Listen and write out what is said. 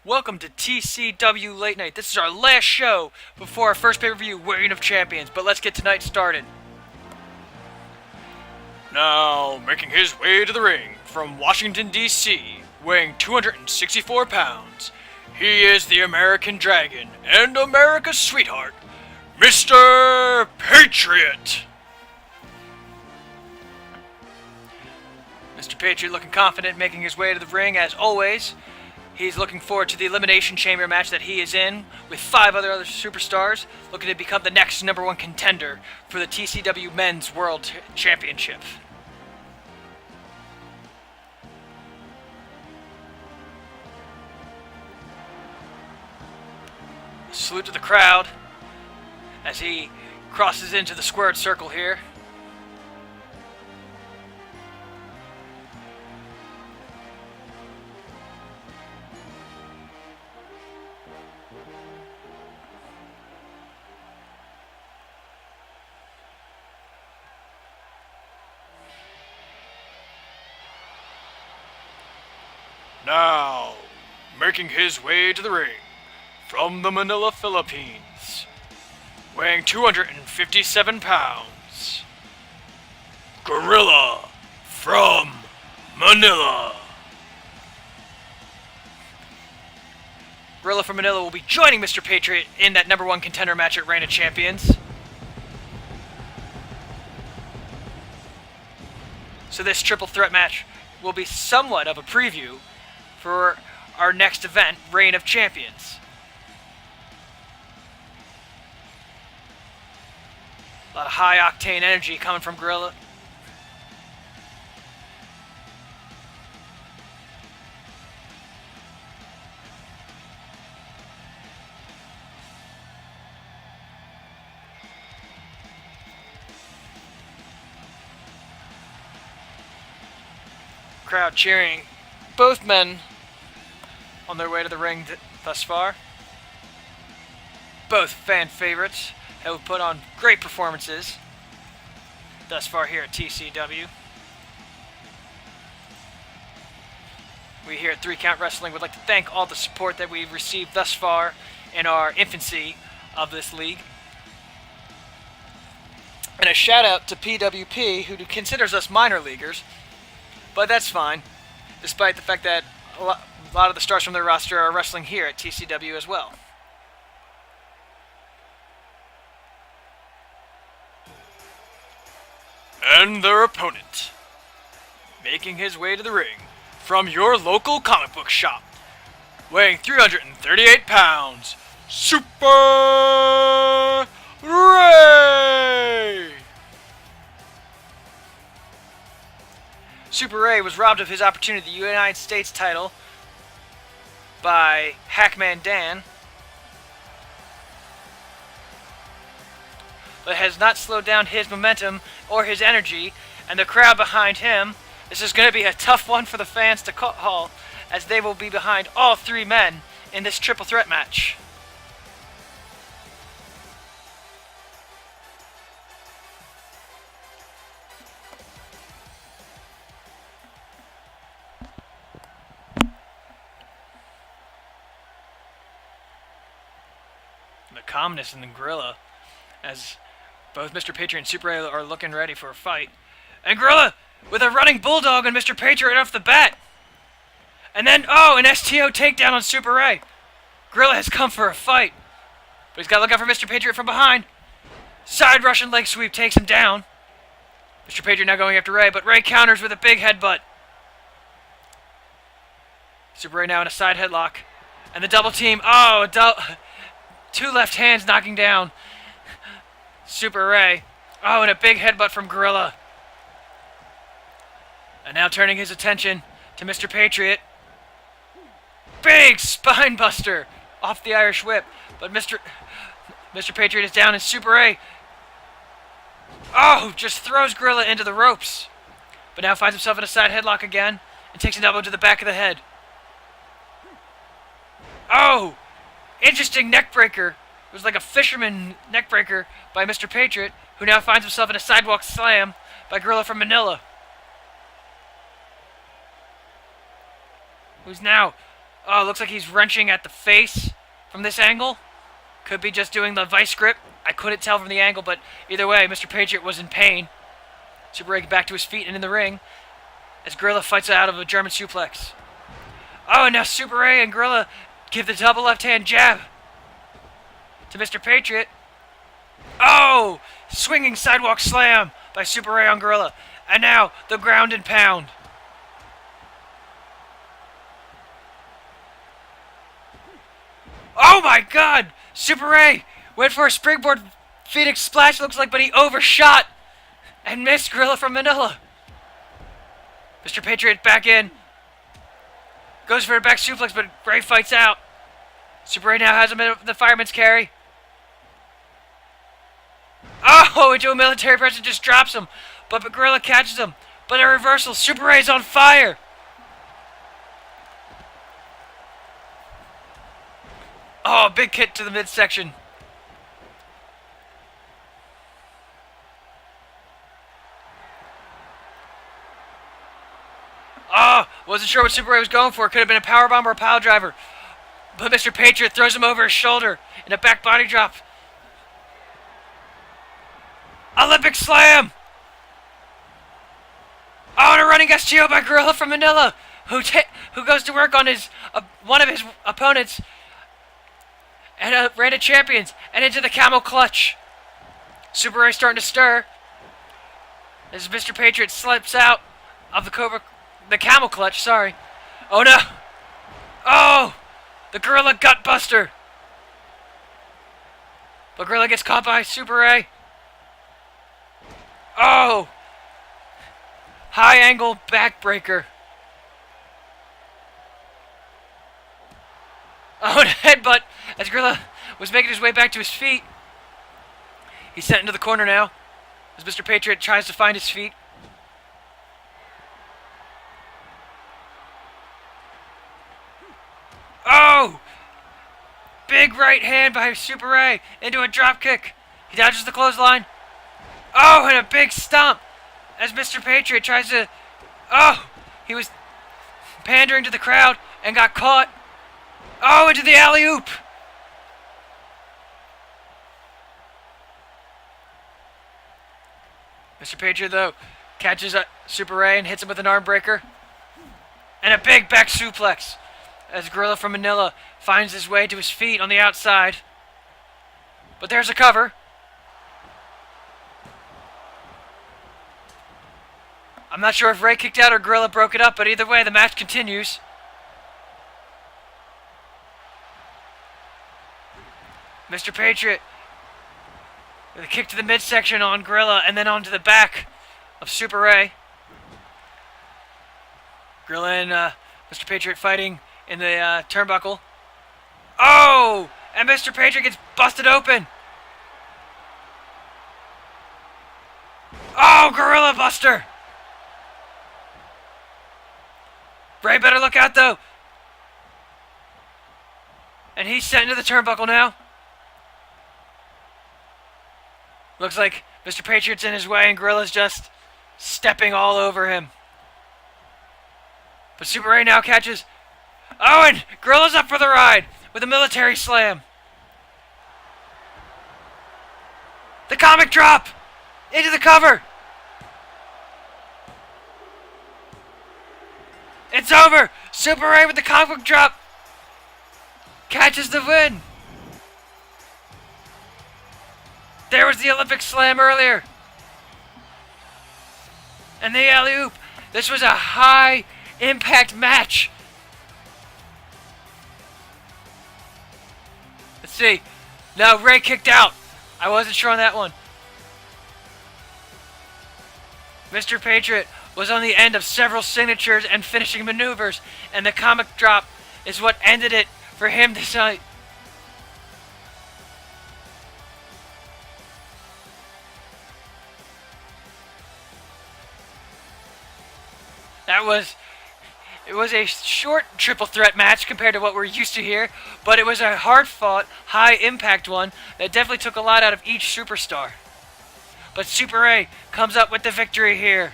Welcome to TCW Late Night. This is our last show before our first pay-per-view, Reign of Champions. But let's get tonight started. Now, making his way to the ring from Washington, D.C., weighing 264 pounds, he is the American Dragon and America's sweetheart, Mr. Patriot. Mr. Patriot looking confident, making his way to the ring as always. He's looking forward to the Elimination Chamber match that he is in with 5 other superstars, looking to become the next #1 contender for the TCW Men's World Championship. Salute to the crowd as he crosses into the squared circle here. Now, making his way to the ring from the Manila, Philippines, weighing 257 pounds, Gorilla from Manila. Gorilla from Manila will be joining Mr. Patriot in that #1 contender match at Reign of Champions. So this triple threat match will be somewhat of a preview for our next event, Reign of Champions. A lot of high-octane energy coming from Gorilla. Crowd cheering both men on their way to the ring thus far. Both fan favorites have put on great performances thus far here at TCW. We here at 3 Count Wrestling would like to thank all the support that we've received thus far in our infancy of this league. And a shout out to PWP, who considers us minor leaguers, but that's fine, despite the fact that a lot of the stars from their roster are wrestling here at TCW as well. And their opponent, making his way to the ring from your local comic book shop, weighing 338 pounds, Super Ray! Super Ray was robbed of his opportunity at the United States title by Hackman Dan, but has not slowed down his momentum or his energy, and the crowd behind him. This is going to be a tough one for the fans to call, as they will be behind all 3 men in this triple threat match. The calmness in the Gorilla as both Mr. Patriot and Super Ray are looking ready for a fight. And Gorilla with a running bulldog on Mr. Patriot right off the bat. And then, an STO takedown on Super Ray. Gorilla has come for a fight, but he's got to look out for Mr. Patriot from behind. Side Russian leg sweep takes him down. Mr. Patriot now going after Ray, but Ray counters with a big headbutt. Super Ray now in a side headlock. And the double team. 2 left hands knocking down Super Ray. And a big headbutt from Gorilla. And now turning his attention to Mr. Patriot. Big spine buster off the Irish whip. But Mr. Patriot is down, and Super Ray just throws Gorilla into the ropes. But now finds himself in a side headlock again and takes an elbow to the back of the head. Interesting neck breaker. It was like a fisherman neck breaker by Mr. Patriot, who now finds himself in a sidewalk slam by Gorilla from Manila, who's now Oh, looks like he's wrenching at the face from this angle. Could be just doing the vice grip. I couldn't tell from the angle, but either way, Mr. Patriot was in pain. Super Ray back to his feet and in the ring as Gorilla fights out of a German suplex. Oh, and now Super Ray and Gorilla give the double left-hand jab to Mr. Patriot. Oh! Swinging sidewalk slam by Super Ray on Gorilla. And now the ground and pound. Oh my god! Super Ray went for a springboard Phoenix splash, looks like, but he overshot and missed Gorilla from Manila. Mr. Patriot back in. Goes for a back suplex, but Ray fights out. Super Ray now has him in the fireman's carry. Oh, into a military press and just drops him. But Gorilla catches him. But a reversal. Super Ray's on fire. Oh, big kick to the midsection. Oh, wasn't sure what Super Ray was going for. Could have been a powerbomb or a pile driver. But Mr. Patriot throws him over his shoulder in a back body drop. Olympic slam! Oh, and a running STO by Gorilla from Manila, who goes to work on his one of his opponents and ran to champions and into the camel clutch. Super Ray starting to stir as Mr. Patriot slips out of the camel clutch. Sorry. Oh no! Oh, the Gorilla gut buster. But Gorilla gets caught by Super Ray. Oh! High angle backbreaker. Oh, and a headbutt as Gorilla was making his way back to his feet. He's sent into the corner now as Mr. Patriot tries to find his feet. Oh! Big right hand by Super Ray into a drop kick. He dodges the clothesline. Oh, and a big stomp as Mr. Patriot tries to... Oh, he was pandering to the crowd and got caught. Oh, into the alley-oop. Mr. Patriot, though, catches Super Ray and hits him with an arm breaker. And a big back suplex as Gorilla from Manila finds his way to his feet on the outside. But there's a cover. I'm not sure if Ray kicked out or Gorilla broke it up, but either way, the match continues. Mr. Patriot with a kick to the midsection on Gorilla and then onto the back of Super Ray. Gorilla and Mr. Patriot fighting in the turnbuckle. Oh! And Mr. Patriot gets busted open. Oh, Gorilla Buster! Ray better look out, though. And he's sent into the turnbuckle now. Looks like Mr. Patriot's in his way and Gorilla's just stepping all over him. But Super Ray now catches... Oh, and Gorilla's up for the ride with a military slam. The comic drop! Into the cover! It's over! Super Ray with the comic drop catches the win. There was the Olympic slam earlier. And the alley-oop. This was a high impact match. Let's see. No, Ray kicked out. I wasn't sure on that one. Mr. Patriot was on the end of several signatures and finishing maneuvers, and the comic drop is what ended it for him this night. It was a short triple threat match compared to what we're used to here, but it was a hard-fought, high-impact one that definitely took a lot out of each superstar. But Super Ray comes up with the victory here.